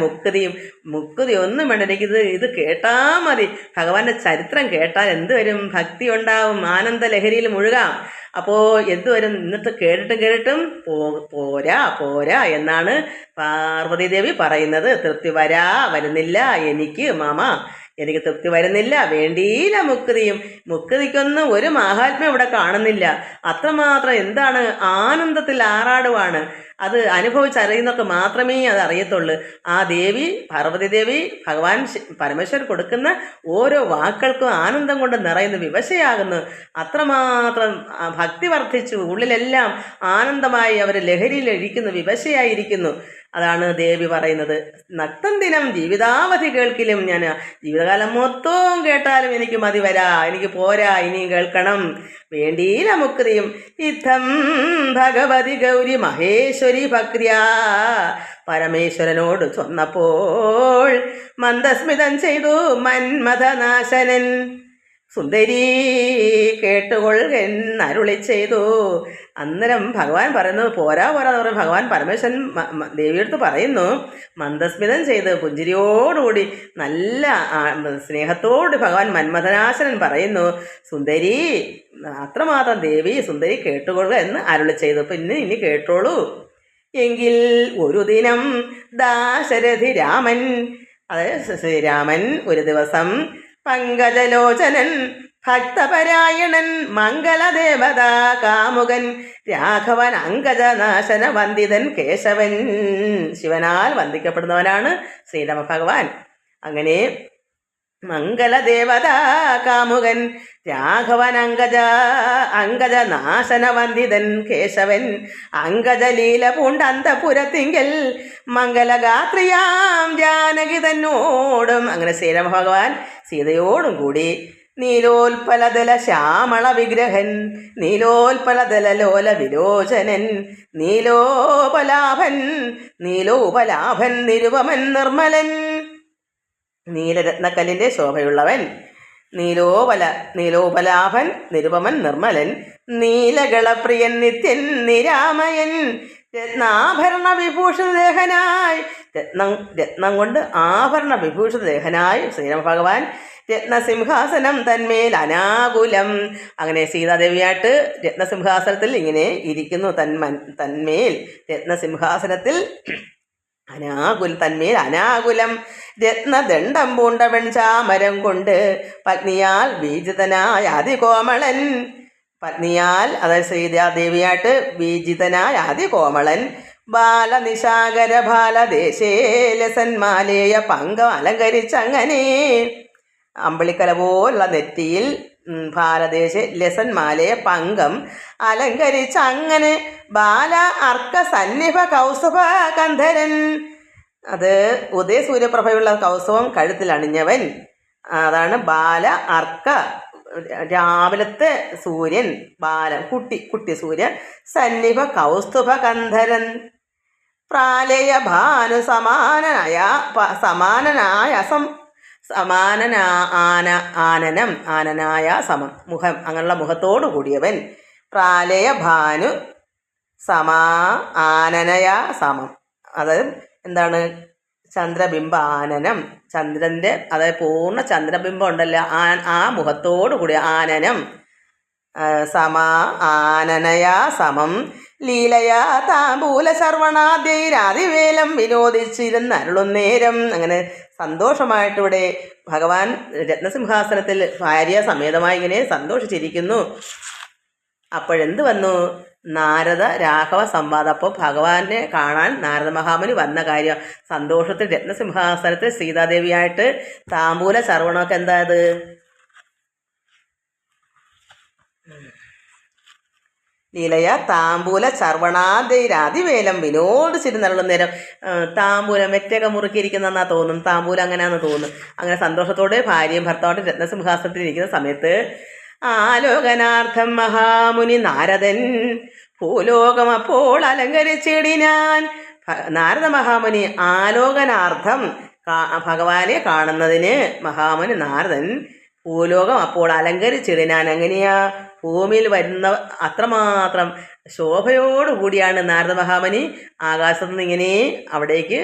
Speaker 1: മുക്തി ഒന്നും വേണ്ട, ഇത് കേട്ടാൽ മതി. ഭഗവാന്റെ ചരിത്രം കേട്ടാൽ എന്ത് വരും? ഭക്തി ഉണ്ടാവും, ആനന്ദ ലഹരിയിൽ മുഴുകാം. അപ്പോൾ എന്തുവരും? ഇന്നത്തെ കേട്ടിട്ടും പോരാ എന്നാണ് പാർവതീദേവി പറയുന്നത്. തൃപ്തി വരുന്നില്ല എനിക്ക് തൃപ്തി വരുന്നില്ല. വേണ്ടിയില്ല മുക്തിക്കൊന്നും ഒരു മാഹാത്മ്യം ഇവിടെ കാണുന്നില്ല. അത്രമാത്രം എന്താണ് ആനന്ദത്തിൽ ആറാടുവാണ്. അത് അനുഭവിച്ചറിയുന്നവർക്ക് മാത്രമേ അത് അറിയത്തുള്ളൂ. ആ ദേവി, പാർവതീദേവി, ഭഗവാൻ പരമേശ്വരൻ കൊടുക്കുന്ന ഓരോ വാക്കുകൾക്കും ആനന്ദം കൊണ്ട് നിറയുന്നു, വിവശയാകുന്നു. അത്രമാത്രം ഭക്തി വർദ്ധിച്ചു, ഉള്ളിലെല്ലാം ആനന്ദമായി അവർ ലഹരിയിലിരിക്കുന്നു, വിവശയായിരിക്കുന്നു. അതാണ് ദേവി പറയുന്നത്. നക്തം ദിനം ജീവിതാവധി കേൾക്കിലും. ഞാൻ ജീവിതകാലം മൊത്തവും കേട്ടാലും എനിക്ക് മതി എനിക്ക് പോരാ, ഇനിയും കേൾക്കണം. വേണ്ടിയില്ല മുക്തിയും. ഇത്തം ഭഗവതി ഗൗരി മഹേശ്വരി ഭക്രിയാ പരമേശ്വരനോട് ചൊന്നപ്പോൾ മന്ദസ്മിതം ചെയ്തു മന്മഥനാശനൻ. സുന്ദരി കേട്ടുകൊള്ളെന്നരുളി ചെയ്തു. അന്നേരം ഭഗവാൻ പറയുന്നു പോരാന്ന് പറഞ്ഞു. ഭഗവാൻ പരമേശ്വരൻ ദേവിയെടുത്ത് പറയുന്നു, മന്ദസ്മിതം ചെയ്ത് പുഞ്ചിരിയോടുകൂടി നല്ല സ്നേഹത്തോട് ഭഗവാൻ മന്മഥനാശനൻ പറയുന്നു, സുന്ദരി അത്രമാത്രം ദേവി സുന്ദരി കേട്ടുകൊള്ളുക എന്ന് അരുളി ചെയ്തു. പിന്നെ ഇനി കേട്ടോളൂ. എങ്കിൽ ഒരു ദിനം ദാശരഥി രാമൻ, അതായത് ശ്രീരാമൻ ഒരു ദിവസം പങ്കജലോചനൻ ഭക്തപരായണൻ മംഗളദേവത കാമുകൻ രാഘവൻ അങ്കജനാശന വന്ദിതൻ കേശവൻ. ശിവനാൽ വന്ദിക്കപ്പെടുന്നവനാണ് ശ്രീരാമ ഭഗവാൻ. അങ്ങനെ മംഗളദേവത കാമുകൻ രാഘവൻ അങ്കജനാശന വന്ദിതൻ കേശവൻ അങ്കജലീല പൂണ്ട അന്തപുരത്തിങ്കൽ മംഗലഗാത്രിയാം ജാനകി തന്നോടും. അങ്ങനെ ശ്രീരാമ ഭഗവാൻ സീതയോടും കൂടി നീലോൽപലദല ശ്യാമള വിഗ്രഹൻ നീലോൽപലദല ലോല വിലോചനൻ നീലോപലാഭൻ നീലോപലാഭൻ നിരുപമൻ നിർമ്മലൻ. നീലരത്നക്കല്ലിൻ്റെ ശോഭയുള്ളവൻ, നീലോപലാഭൻ നിരുപമൻ നിർമ്മലൻ, നീലകളപ്രിയൻ നിത്യൻ നിരാമയൻ, രത്നാഭരണ വിഭൂഷിതദേഹനായി രത്നം കൊണ്ട് ആഭരണ വിഭൂഷിതദേഹനായി ശ്രീരാമഭഗവാൻ രത്നസിംഹാസനം തന്മേൽ അനാകുലം. അങ്ങനെ സീതാദേവിയായിട്ട് രത്നസിംഹാസനത്തിൽ ഇങ്ങനെ ഇരിക്കുന്നു. തന്മേൽ രത്നസിംഹാസനത്തിൽ തന്മേൽ അനാകുലം രത്നദണ്ഡം പൂണ്ട വെൺചാമരം കൊണ്ട് പത്നിയാൽ ബീജിതനായ അതികോമളൻ. പത്നിയാൽ അതായത് സീതാദേവിയായിട്ട് ബീജിതനായ അതികോമളൻ ബാലനിശാകര ബാലദേശേ ലസന്മാലേയ പങ്കം അലങ്കരിച്ചങ്ങനെ. അമ്പളിക്കല പോലുള്ള നെറ്റിയിൽ ഭാരദേശ ലസന്മാലയ പങ്കം അലങ്കരിച്ചങ്ങനെ ബാല അർക്ക സന്നിഭ കൗസുഭ കന്ധരൻ. അത് ഉദയസൂര്യപ്രഭയുള്ള കൗസുഭം കഴുത്തിൽ അണിഞ്ഞവൻ. അതാണ് ബാല അർക്ക, രാവിലത്തെ സൂര്യൻ, ബാലം കുട്ടി സൂര്യൻ, സന്നിഭ കൗസ്തുഭ കന്ധരൻ. പ്രാലയ ഭാനു ആനനായ സമം, മുഖം അങ്ങനെയുള്ള മുഖത്തോടു കൂടിയവൻ. പ്രാലയ ഭാനു ആനനയ സമം, അതായത് എന്താണ്? ചന്ദ്രബിംബ ആനനം, ചന്ദ്രൻ്റെ അതായത് പൂർണ്ണ ചന്ദ്രബിംബം ഉണ്ടല്ലോ, ആ മുഖത്തോടു കൂടിയ ആനനം. ആനനയാ സമം ലീലയാ താമ്പൂല സർവണാദ്യൈരാതിവേലം വിനോദിച്ചിരുന്നരുളുന്നേരം. അങ്ങനെ സന്തോഷമായിട്ടിവിടെ ഭഗവാൻ രത്നസിംഹാസനത്തിൽ ഭാര്യാസമേതമായി ഇങ്ങനെ സന്തോഷിച്ചിരിക്കുന്നു. അപ്പോഴെന്ത് വന്നു? നാരദ രാഘവ സംവാദം. അപ്പോൾ ഭഗവാനെ കാണാൻ നാരദ മഹാമുനി വന്ന കാര്യം, സന്തോഷത്തിൽ രത്നസിംഹാസനത്തിൽ സീതാദേവിയായിട്ട് താമ്പൂല സർവണമൊക്കെ എന്താ അത്? ലീലയ താമ്പൂല ചർവണാദൈരാതിവേലം വിനോദിച്ചിരുന്നുള്ള നേരം. താമ്പൂലം മെറ്റൊക്കെ മുറുക്കിയിരിക്കുന്നതെന്നാ തോന്നും, താമ്പൂലം അങ്ങനെയാണെന്ന് തോന്നുന്നു. അങ്ങനെ സന്തോഷത്തോടെ ഭാര്യയും ഭർത്താവായിട്ട് രത്നസിംഹാസനത്തിൽ ഇരിക്കുന്ന സമയത്ത് ആലോകനാർത്ഥം മഹാമുനി നാരദൻ ഭൂലോകം അപ്പോൾ അലങ്കരിച്ചിടിനാൻ. നാരദ മഹാമുനി ആലോകനാർത്ഥം ഭഗവാനെ കാണുന്നതിന് മഹാമുനി നാരദൻ ഭൂലോകം അപ്പോൾ അലങ്കരിച്ചിടിനാൻ. എങ്ങനെയാ? ഭൂമിയിൽ വരുന്ന അത്രമാത്രം ശോഭയോടുകൂടിയാണ് നാരദ മഹാമുനി ആകാശത്തു നിന്ന് ഇങ്ങനെ അവിടേക്ക്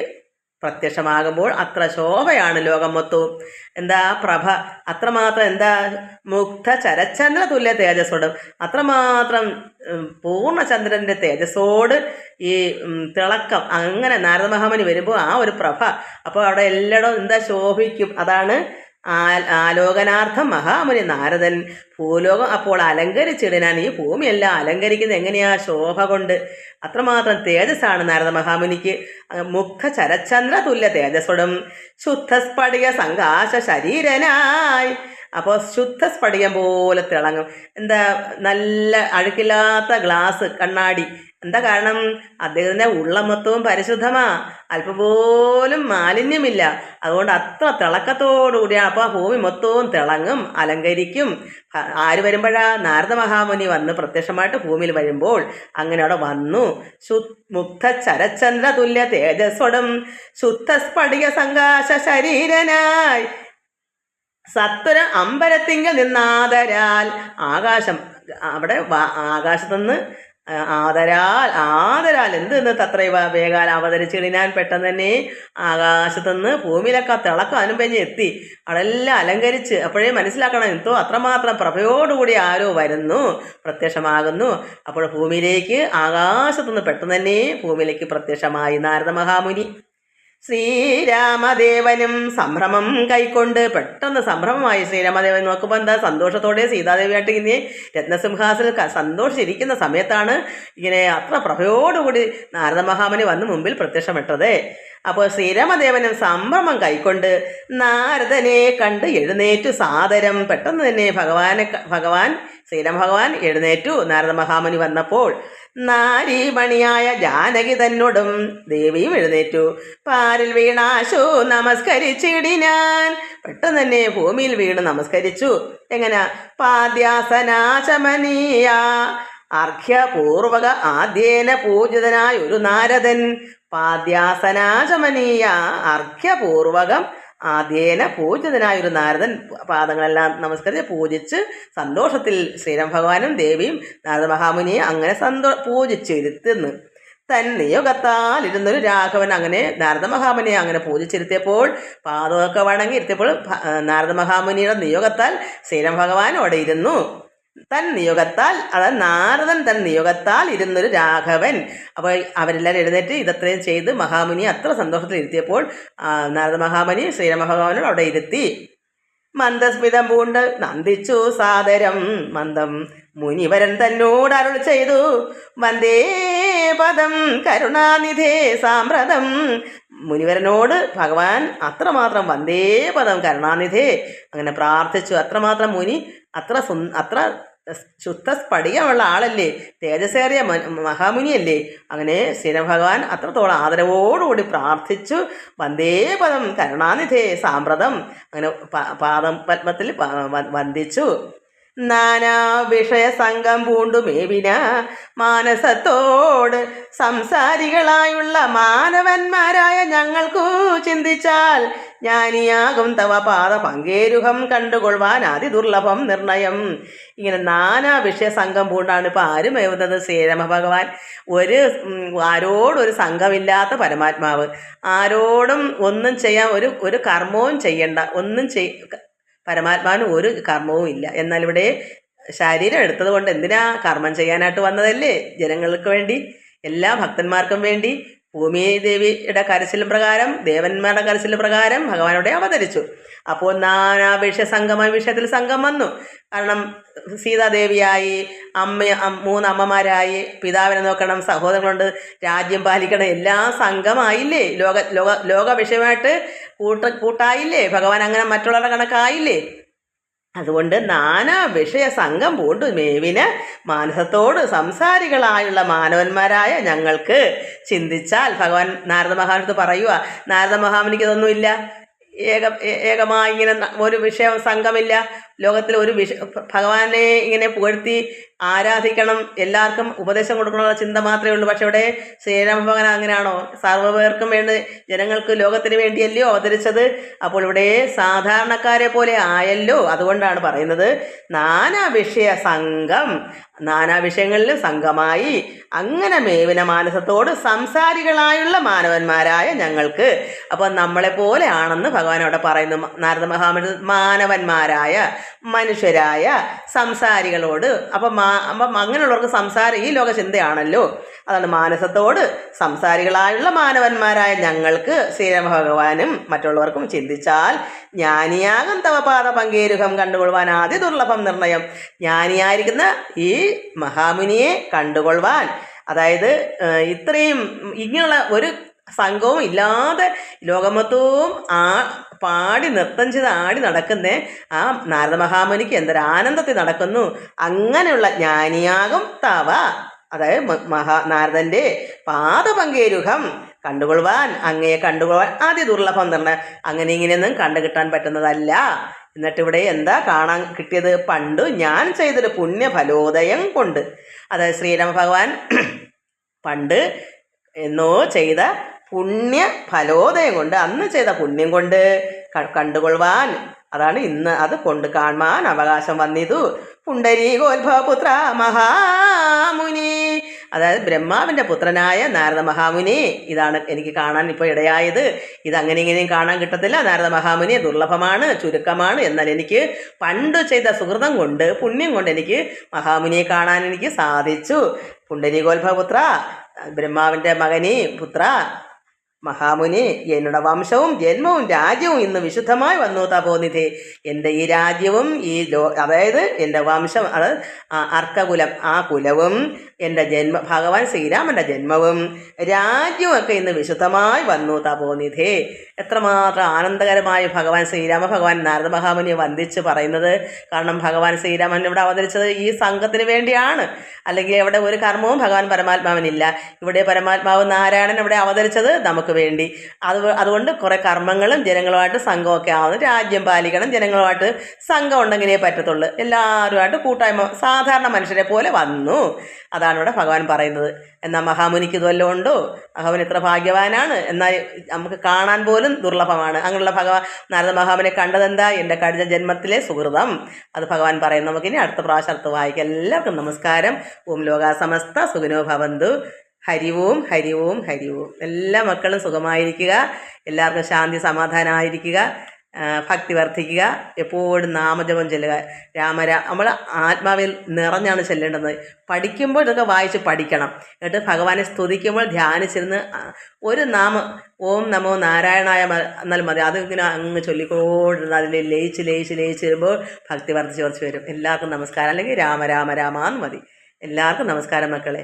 Speaker 1: പ്രത്യക്ഷമാകുമ്പോൾ അത്ര ശോഭയാണ് ലോകം മൊത്തവും. എന്താ പ്രഭ, അത്രമാത്രം എന്താ മുഗ്ധ ചരചന്ദ്ര തുല്യ തേജസ്സോടും അത്രമാത്രം പൂർണ്ണചന്ദ്രൻ്റെ തേജസ്സോട് ഈ തിളക്കം. അങ്ങനെ നാരദ മഹാമുനി വരുമ്പോൾ ആ ഒരു പ്രഭ, അപ്പോൾ അവിടെ എല്ലായിടവും എന്താ ശോഭിക്കും. അതാണ് ആലോകനാർത്ഥം മഹാമുനി നാരദൻ ഭൂലോകം അപ്പോൾ അലങ്കരിച്ചിടാൻ. ഈ ഭൂമിയെല്ലാം അലങ്കരിക്കുന്നത് എങ്ങനെയാ? ശോഭ കൊണ്ട്. അത്രമാത്രം തേജസ്സാണ് നാരദ മഹാമുനിക്ക്. മുഗ്ധ ചരചന്ദ്ര തുല്യ തേജസ്സോടും ശുദ്ധസ്ഫടിക സംഘാശ ശരീരനായി. അപ്പോൾ ശുദ്ധ സ്ഫടികം പോലെ തിളങ്ങും. എന്താ? നല്ല അഴുക്കില്ലാത്ത ഗ്ലാസ്, കണ്ണാടി. എന്താ കാരണം? അദ്ദേഹത്തിൻ്റെ ഉള്ളം മൊത്തവും പരിശുദ്ധമാ, അല്പം പോലും മാലിന്യമില്ല. അതുകൊണ്ട് അത്ര തിളക്കത്തോടുകൂടിയാണ്. അപ്പോൾ ആ ഭൂമി മൊത്തവും തിളങ്ങും, അലങ്കരിക്കും. ആര് വരുമ്പോഴാ? നാരദ മഹാമുനി വന്ന് പ്രത്യക്ഷമായിട്ട് ഭൂമിയിൽ വരുമ്പോൾ അങ്ങനെ അവിടെ വന്നു. മുഗ്ധ ചരചന്ദ്ര തുല്യ തേജസ്സോടും ശുദ്ധ സ്ഫടിക സംഘാശ ശരീരനായി സത്വര അമ്പരത്തിങ്കൽ നിന്നാദരാൽ. ആകാശം, അവിടെ ആകാശത്തുനിന്ന് ആദരാൽ എന്ത് തത്രൈവ വേഗാൽ അവതരിച്ചിടിനാൻ. പെട്ടെന്ന് തന്നെ ആകാശത്തുനിന്ന് ഭൂമിയിലൊക്കെ തിളക്കം അനുപഞ്ഞ് എത്തി, അവിടെല്ലാം അലങ്കരിച്ച്. അപ്പോഴേ മനസ്സിലാക്കണം, എന്തോ അത്രമാത്രം പ്രഭയോടുകൂടി ആരോ വരുന്നു, പ്രത്യക്ഷമാകുന്നു. അപ്പോൾ ഭൂമിയിലേക്ക് ആകാശത്തുനിന്ന് പെട്ടെന്ന് തന്നെ ഭൂമിയിലേക്ക് പ്രത്യക്ഷമായി നാരദ മഹാമുനി. ശ്രീരാമദേവനും സംഭ്രമം കൈക്കൊണ്ട് പെട്ടെന്ന് സംഭ്രമമായി ശ്രീരാമദേവൻ. നോക്കുമ്പോൾ എന്താ? സന്തോഷത്തോടെ സീതാദേവിയായിട്ട് ഇങ്ങനെ രത്നസിംഹാസനത്തിൽ സന്തോഷിച്ചിരിക്കുന്ന സമയത്താണ് ഇങ്ങനെ അത്ര പ്രഭയോടുകൂടി നാരദ മഹാമുനി വന്ന് മുമ്പിൽ പ്രത്യക്ഷപ്പെട്ടത്. അപ്പോൾ ശ്രീരാമദേവനും സംഭ്രമം കൈക്കൊണ്ട് നാരദനെ കണ്ട് എഴുന്നേറ്റു സാദരം. പെട്ടെന്ന് തന്നെ ശ്രീരാമ ഭഗവാൻ എഴുന്നേറ്റു നാരദ മഹാമുനി വന്നപ്പോൾ. നാരീമണിയായ ജാനകി തന്നോടും ദേവിയും എഴുന്നേറ്റു. പാരിൽ വീണാശു നമസ്കരിച്ചിടിനാൻ. പെട്ടെന്ന് തന്നെ ഭൂമിയിൽ വീണ് നമസ്കരിച്ചു. എങ്ങനെ? പാദ്യാസനാശമനീയ അർഘ്യപൂർവക ആദ്യേന പൂജിതനായ ഒരു നാരദൻ. പാദ്യാസനാശമനീയ അർഘ്യപൂർവകം ആദ്യേന പൂജിതനായ ഒരു നാരദൻ പാദങ്ങളെല്ലാം നമസ്കരിച്ച് പൂജിച്ച് സന്തോഷത്തിൽ ശ്രീരാം ഭഗവാനും ദേവിയും നാരദ മഹാമുനിയെ അങ്ങനെ പൂജിച്ചിരുത്തുന്നു. തൻ നിയോഗത്താൽ ഇരുന്നൊരു രാഘവൻ. അങ്ങനെ നാരദ മഹാമുനിയെ അങ്ങനെ പൂജിച്ചിരുത്തിയപ്പോൾ പാദമൊക്കെ വണങ്ങിയിരുത്തിയപ്പോൾ നാരദ മഹാമുനിയുടെ നിയോഗത്താൽ ശ്രീരാം ഭഗവാൻ അവിടെ ഇരുന്നു. തൻ നിയോഗത്താൽ, അതായത് നാരദൻ തൻ നിയോഗത്താൽ ഇരുന്നൊരു രാഘവൻ. അപ്പോൾ അവരെല്ലാവരും എഴുന്നേറ്റ് ഇതത്രയും ചെയ്ത് മഹാമുനിയെ അത്ര സന്തോഷത്തിൽ ഇരുത്തിയപ്പോൾ നാരദ മഹാമുനി ശ്രീരാമ ഭഗവാനോട് അവിടെ ഇരുത്തി. മന്ദസ്മിതം പൂണ്ട് നന്ദിച്ചു സാദരം മന്ദം മുനിവരൻ തന്നോട് അരുൾ ചെയ്തു. വന്ദേ പദം കരുണാനിധേ സാമ്പ്രതം. മുനിവരനോട് ഭഗവാൻ അത്രമാത്രം വന്ദേ പദം കരുണാനിധേ അങ്ങനെ പ്രാർത്ഥിച്ചു. അത്രമാത്രം മുനി അത്ര ശുദ്ധ സ്ഫടികമുള്ള ആളല്ലേ, തേജസ്സേറിയ മഹാമുനിയല്ലേ. അങ്ങനെ ശ്രീരാം ഭഗവാൻ അത്രത്തോളം ആദരവോടുകൂടി പ്രാർത്ഥിച്ചു. വന്ദേ പദം കരുണാനിധേ സാമ്പ്രതം അങ്ങനെ പാദം പത്മത്തിൽ വന്ദിച്ചു. നാനാ വിഷയ സംഘം പൂണ്ടു മേവിന മാനസത്തോട് സംസാരികളായുള്ള മാനവന്മാരായ ഞങ്ങൾക്കു ചിന്തിച്ചാൽ ജ്ഞാനിയാകും തവ പാദ പങ്കേരുഹം കണ്ടുകൊള്ളുവാൻ അതിദുർലഭം നിർണയം. ഇങ്ങനെ നാനാ വിഷയ സംഘം പൂണ്ടാണ് ഇപ്പോൾ ആരും എഴുതുന്നത് ശ്രീരാമ ഭഗവാൻ. ആരോടൊരു സംഘമില്ലാത്ത പരമാത്മാവ്, ആരോടും ഒന്നും ചെയ്യാൻ ഒരു കർമ്മവും ചെയ്യണ്ട, പരമാത്മാവിന് ഒരു കർമ്മവും ഇല്ല. എന്നാൽ ഇവിടെ ശരീരം എടുത്തത് കൊണ്ട് എന്തിനാ കർമ്മം ചെയ്യാനായിട്ട് വന്നതല്ലേ? ജനങ്ങൾക്ക് വേണ്ടി, എല്ലാ ഭക്തന്മാർക്കും വേണ്ടി ഭൂമിദേവിയുടെ കരച്ചിൽ പ്രകാരം, ദേവന്മാരുടെ കരച്ചിൽ പ്രകാരം ഭഗവാനോടെ അവതരിച്ചു. അപ്പോൾ നാനാ വിഷയത്തിൽ സംഘം വന്നു. കാരണം സീതാദേവിയായി, 3 അമ്മമാരായി, പിതാവിനെ നോക്കണം, സഹോദരങ്ങളുണ്ട്, രാജ്യം പാലിക്കണം, എല്ലാം സംഘമായില്ലേ? ലോക വിഷയമായിട്ട് കൂട്ടായില്ലേ? ഭഗവാൻ അങ്ങനെ മറ്റുള്ളവരുടെ കണക്കായില്ലേ? അതുകൊണ്ട് നാനാ വിഷയ സംഘം പൂണ്ടു മേവിന് മാനസത്തോട് സംസാരികളായുള്ള മാനവന്മാരായ ഞങ്ങൾക്ക് ചിന്തിച്ചാൽ. ഭഗവാൻ നാരദ മഹാമുനിക്ക് പറയുക, നാരദ മഹാമുനിക്ക് ഇതൊന്നുമില്ല, ഏകമായി ഇങ്ങനെ ഒരു വിഷയ സംഘമില്ല. ലോകത്തിൽ ഒരു ഭഗവാനെ ഇങ്ങനെ പുകഴ്ത്തി ആരാധിക്കണം, എല്ലാവർക്കും ഉപദേശം കൊടുക്കണമെന്നുള്ള ചിന്ത മാത്രമേ ഉള്ളൂ. പക്ഷെ ഇവിടെ ശ്രീരാമ ഭഗവാൻ അങ്ങനെയാണോ? സർവ്വപേർക്കും വേണ്ടി, ജനങ്ങൾക്ക്, ലോകത്തിന് വേണ്ടിയല്ലയോ അവതരിച്ചത്? അപ്പോൾ ഇവിടെ സാധാരണക്കാരെ പോലെ ആയല്ലോ. അതുകൊണ്ടാണ് പറയുന്നത് നാനാ വിഷയ സംഘം, നാനാ വിഷയങ്ങളിലും സംഘമായി അങ്ങനെ മേവിന മാനസത്തോട് സംസാരികളായുള്ള മാനവന്മാരായ ഞങ്ങൾക്ക്. അപ്പോൾ നമ്മളെപ്പോലെ ആണെന്ന് ഭഗവാൻ അവിടെ പറയുന്നു. നാരദ മഹാമുനി മാനവന്മാരായ, മനുഷ്യരായ സംസാരികളോട്. അപ്പം അങ്ങനെയുള്ളവർക്ക് സംസാരം ഈ ലോക ചിന്തയാണല്ലോ. അതാണ് മാനസത്തോട് സംസാരികളായുള്ള മാനവന്മാരായ ഞങ്ങൾക്ക് ശ്രീരാമ ഭഗവാനും മറ്റുള്ളവർക്കും ചിന്തിച്ചാൽ ജ്ഞാനിയാകും തവ പാദ പങ്കേരുഹം കണ്ടുകൊള്ളുവാൻ ആദ്യ ദുർലഭം നിർണയം. ജ്ഞാനിയായിരിക്കുന്ന ഈ മഹാമുനിയെ കണ്ടുകൊള്ളുവാൻ, അതായത് ഇത്രയും ഇങ്ങനെയുള്ള ഒരു സംഘവും ഇല്ലാതെ ലോകമൊത്തവും പാടി നൃത്തം ചെയ്ത് ആടി നടക്കുന്ന ആ നാരദ മഹാമുനിക്ക് എന്തൊരാനന്ദത്തിൽ നടക്കുന്നു. അങ്ങനെയുള്ള ജ്ഞാനിയാകും തവ, അതായത് നാരദൻ്റെ പാദപങ്കേരുഹം കണ്ടുകൊള്ളുവാൻ, അങ്ങയെ കണ്ടുകൊള്ളുവാൻ അതിദുർലഭം തന്നെ. അങ്ങനെ ഇങ്ങനെയൊന്നും കണ്ടു കിട്ടാൻ പറ്റുന്നതല്ല. എന്നിട്ടിവിടെ എന്താ കാണാൻ കിട്ടിയത്? പണ്ട് ഞാൻ ചെയ്തൊരു പുണ്യഫലോദയം കൊണ്ട്, അതായത് ശ്രീരാമ ഭഗവാൻ പണ്ട് എന്നോ ചെയ്ത പുണ്യ ഫലോദയം കൊണ്ട്, അന്ന് ചെയ്ത പുണ്യം കൊണ്ട് കണ്ടുകൊള്ളുവാൻ, അതാണ് ഇന്ന് അത് കൊണ്ട് കാണുവാൻ അവകാശം വന്നിതു. പുണ്ടരീകോത്ഭവപുത്ര മഹാമുനി, അതായത് ബ്രഹ്മാവിൻ്റെ പുത്രനായ നാരദ മഹാമുനി, ഇതാണ് എനിക്ക് കാണാൻ ഇപ്പോൾ ഇടയായത്. ഇതങ്ങനെ ഇങ്ങനെയും കാണാൻ കിട്ടത്തില്ല. നാരദ മഹാമുനി ദുർലഭമാണ്, ചുരുക്കമാണ്. എന്നാൽ എനിക്ക് പണ്ട് ചെയ്ത സുഹൃതം കൊണ്ട്, പുണ്യം കൊണ്ട് എനിക്ക് മഹാമുനിയെ കാണാൻ എനിക്ക് സാധിച്ചു. പുണ്ടരീകോത്ഭവപുത്ര, ബ്രഹ്മാവിൻ്റെ മകനി പുത്ര മഹാമുനി, എന്നുടെ വംശവും ജന്മവും രാജ്യവും ഇന്ന് വിശുദ്ധമായി വന്നു തപോനിധേ. എൻ്റെ ഈ രാജ്യവും അതായത് എൻ്റെ വംശം, അത് അർക്കകുലം, ആ കുലവും എൻ്റെ ഭഗവാൻ ശ്രീരാമൻ്റെ ജന്മവും രാജ്യവും ഒക്കെ ഇന്ന് വിശുദ്ധമായി വന്നു തപോനിധേ. എത്രമാത്രം ആനന്ദകരമായി ഭഗവാൻ നാരദ മഹാമുനിയെ വന്ദിച്ച് പറയുന്നത്. കാരണം ഭഗവാൻ ശ്രീരാമൻ ഇവിടെ അവതരിച്ചത് ഈ സംഘത്തിന് വേണ്ടിയാണ്. അല്ലെങ്കിൽ ഇവിടെ ഒരു കർമ്മവും ഭഗവാൻ പരമാത്മാവിനില്ല. ഇവിടെ പരമാത്മാവ് നാരായണൻ ഇവിടെ അവതരിച്ചത് നമുക്ക് വേണ്ടി. അതുകൊണ്ട് കുറേ കർമ്മങ്ങളും ജനങ്ങളുമായിട്ട് സംഘമൊക്കെ ആവുന്നു. രാജ്യം പാലിക്കണം, ജനങ്ങളുമായിട്ട് സംഘം ഉണ്ടെങ്കിലേ പറ്റത്തുള്ളൂ. എല്ലാവരുമായിട്ട് കൂട്ടായ്മ സാധാരണ മനുഷ്യരെ പോലെ വന്നു. അതാണ് ഇവിടെ ഭഗവാൻ പറയുന്നത്. എന്നാൽ മഹാമുനിക്ക് ഇതുവല്ലോ ഉണ്ടോ? മഹാമുനി ഇത്ര ഭാഗ്യവാനാണ്. എന്നാൽ നമുക്ക് കാണാൻ പോലും ദുർലഭമാണ്. അങ്ങനെയുള്ള നാരദ മഹാമുനെ കണ്ടതെന്താ? എൻ്റെ കഴിഞ്ഞ ജന്മത്തിലെ സുഹൃതം. അത് ഭഗവാൻ പറയും. നമുക്കിനി അടുത്ത പ്രാവശ്യം അടുത്ത് വായിക്കാം. എല്ലാവർക്കും നമസ്കാരം. ഓം ലോകാ സമസ്ത സുഖിനോ ഭവന്തു. ഹരി ഓം, ഹരി ഓം, ഹരി ഓം. എല്ലാ മക്കളും സുഖമായിരിക്കുക. എല്ലാവർക്കും ശാന്തി സമാധാനമായിരിക്കുക. ഭക്തി വർദ്ധിക്കുക. എപ്പോഴും നാമജപം ചെല്ലുക. നമ്മൾ ആത്മാവിൽ നിറഞ്ഞാണ് ചെല്ലേണ്ടത്. പഠിക്കുമ്പോൾ ഇതൊക്കെ വായിച്ച് പഠിക്കണം. എന്നിട്ട് ഭഗവാനെ സ്തുതിക്കുമ്പോൾ ധ്യാനിച്ചിരുന്ന് ഒരു നാമം ഓം നമോ നാരായണായ എന്നാലും മതി. അതിങ്ങനെ അങ്ങ് ചൊല്ലിക്കൊണ്ടിരുന്ന് അതിൽ ലയിച്ച് വരുമ്പോൾ ഭക്തി വർദ്ധിച്ച് വരും. എല്ലാവർക്കും നമസ്കാരം. അല്ലെങ്കിൽ രാമ രാമ രാമ എന്ന് മതി. എല്ലാവർക്കും നമസ്കാരം മക്കളെ.